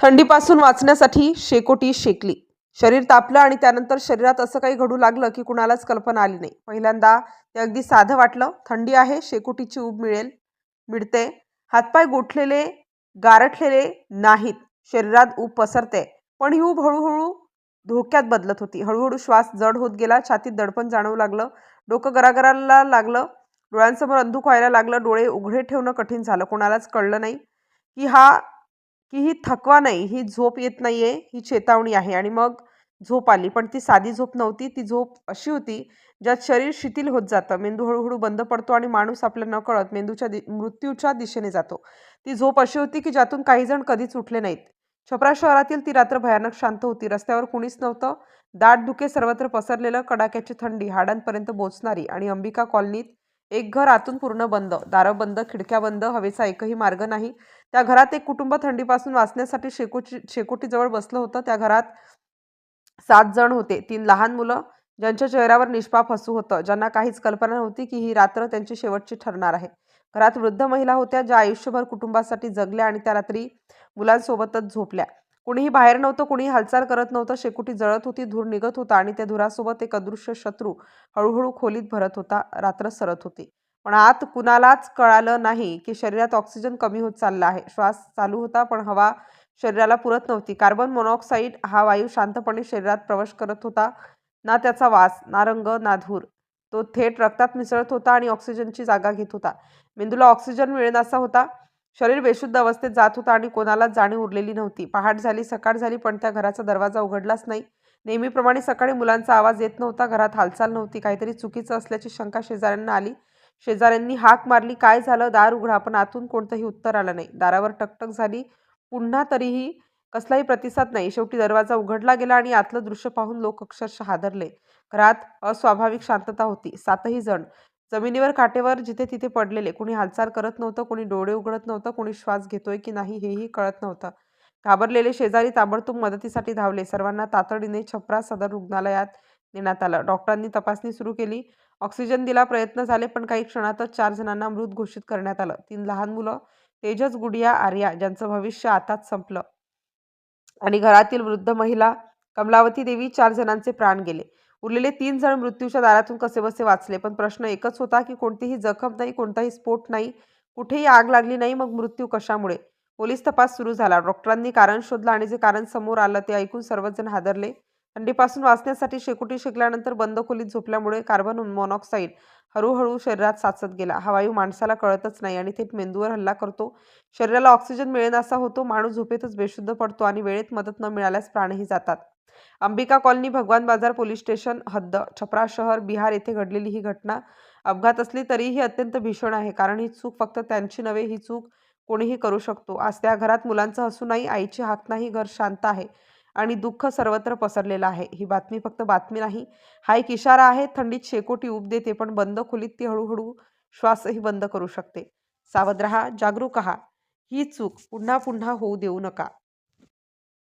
थंडीपासून वाचण्यासाठी शेकोटी शेकली. शरीर तापलं आणि त्यानंतर शरीरात असं काही घडू लागलं की कुणालाच कल्पना आली नाही. पहिल्यांदा ते अगदी साधं वाटलं. थंडी आहे, शेकोटीची ऊब मिळते. हातपाय गोठलेले, गारठलेले नाहीत. शरीरात ऊब पसरते. पण ही ऊब हळूहळू धोक्यात बदलत होती. हळूहळू श्वास जड होत गेला. छातीत दडपण जाणवू लागलं. डोकं गरागराला लागलं. डोळ्यांसमोर अंधुक व्हायला लागलं. डोळे उघडे ठेवणं कठीण झालं. कोणालाच कळलं नाही की ही थकवा नाही, ही झोप येत नाहीये, ही चेतावणी आहे. आणि मग झोप आली. पण ती साधी झोप नव्हती. ती झोप अशी होती ज्यात शरीर शिथिल होत जातं. मेंदू हळूहळू बंद पडतो आणि माणूस आपल्या नकळत मृत्यूच्या दिशेने जातो. ती झोप अशी होती की ज्यातून काही जण कधीच उठले नाहीत. छपरा शहरातील ती रात्र भयानक शांत होती. रस्त्यावर कुणीच नव्हतं. दाट धुके सर्वत्र पसरलेलं, कडाक्याची थंडी हाडांपर्यंत बोचणारी. आणि अंबिका कॉलनीत एक घर आतून पूर्ण बंद. दारं बंद, खिडक्या बंद, हवेचा एकही मार्ग नाही. त्या घरात एक कुटुंब थंडीपासून वाचण्यासाठी शेकोटीजवळ बसलं होतं. त्या घरात 7 जण होते. 3 लहान मुलं, ज्यांच्या चेहऱ्यावर निष्पाप हसू होतं, ज्यांना काहीच कल्पना नव्हती की ही रात्र त्यांची शेवटची ठरणार आहे. घरात वृद्ध महिला होत्या, ज्या आयुष्यभर कुटुंबासाठी जगल्या आणि त्या रात्री मुलांसोबतच झोपल्या. कुणीही बाहेर नव्हतं, कुणीही हालचाल करत नव्हतं. शेकोटी जळत होती, धूर निघत होता आणि त्या धुरासोबत एक अदृश्य शत्रू हळूहळू खोलीत भरत होता. रात्र सरत होती. पण आत कुणालाच कळालं नाही की शरीरात ऑक्सिजन कमी होत चालला आहे. श्वास चालू होता, पण हवा शरीराला पुरत नव्हती. कार्बन मोनॉक्साईड हा वायू शांतपणे शरीरात प्रवेश करत होता. ना त्याचा वास, ना रंग, ना धूर. तो थेट रक्तात मिसळत होता आणि ऑक्सिजनची जागा घेत होता. मेंदूला ऑक्सिजन मिळेनासा होता. शरीर बेशुद्ध अवस्थेत जात होता आणि कोणालाच जाणीव उरलेली नव्हती. पहाट झाली, सकाळ झाली, पण त्या घराचा दरवाजा उघडलाच नाही. नेहमीप्रमाणे सकाळी मुलांचा आवाज येत नव्हता. घरात हालचाल नव्हती. काहीतरी चुकीचं असल्याची शंका शेजाऱ्यांना आली. शेजाऱ्यांनी हाक मारली, "काय झालं? दार उघडा." पण आतून कोणतंही उत्तर आलं नाही. दारावर टकटक झाली, पुन्हा. तरीही कसलाही प्रतिसाद नाही. शेवटी दरवाजा उघडला गेला आणि आतलं दृश्य पाहून लोक अक्षरशः हादरले. घरात अस्वाभाविक शांतता होती. 7ही जण जमिनीवर, काटेवर जिथे तिथे पडलेले. कुणी हालचाल करत नव्हतं, कुणी डोळे उघडत नव्हतं, कुणी श्वास घेतोय की नाही हेही कळत नव्हतं. घाबरलेले शेजारी ताबडतोब मदतीसाठी धावले. सर्वांना तातडीने छपरा सदर रुग्णालयात नेण्यात आलं. डॉक्टरांनी तपासणी सुरू केली. ऑक्सिजन दिला, प्रयत्न झाले, पण काही क्षणातच 4 जणांना मृत घोषित करण्यात आलं. 3 लहान मुलं, तेजस, गुडिया, आर्या, ज्यांचं भविष्य आताच संपलं. आणि घरातील वृद्ध महिला कमलावती देवी. 4 जणांचे प्राण गेले. उरलेले 3 जण मृत्यूच्या दारातून कसेबसे वाचले. पण प्रश्न एकच होता की कोणतीही जखम नाही, कोणताही स्फोट नाही, कुठेही आग लागली नाही. मग मृत्यू कशामुळे? पोलीस तपास सुरू झाला. डॉक्टरांनी कारण शोधलं आणि जे कारण समोर आलं ते ऐकून सर्वजण हादरले. थंडीपासून वाचण्यासाठी शेकोटी शेकल्यानंतर बंद खोलीत झोपल्यामुळे कार्बन मोनॉक्साईड हळूहळू शरीरात साचत गेला. हा वायू माणसाला कळतच नाही आणि थेट मेंदूवर हल्ला करतो. शरीराला ऑक्सिजन मिळेनासा होतो. माणूस झोपेतच बेशुद्ध पडतो आणि वेळेत मदत न मिळाल्यास प्राणही जातात. अंबिका कॉलनी, भगवान बाजार पोलीस स्टेशन हद्द, छपरा शहर, बिहार येथे घडलेली ही घटना अपघात असली तरीही अत्यंत भीषण आहे. कारण ही चूक फक्त त्यांची नव्हे, ही चूक कोणीही करू शकतो. आज त्या घरात मुलांचं हसू नाही, आईची हाक नाही, घर शांत आहे आणि दुःख सर्वत्र पसरलेलं आहे. ही बातमी फक्त बातमी नाही, हा एक इशारा आहे. थंडीत शेकोटी ऊब देते, पण बंद खोलीत ती हळूहळू श्वासही बंद करू शकते. सावध रहा, जागरूक रहा. ही चूक पुन्हा पुन्हा होऊ देऊ नका.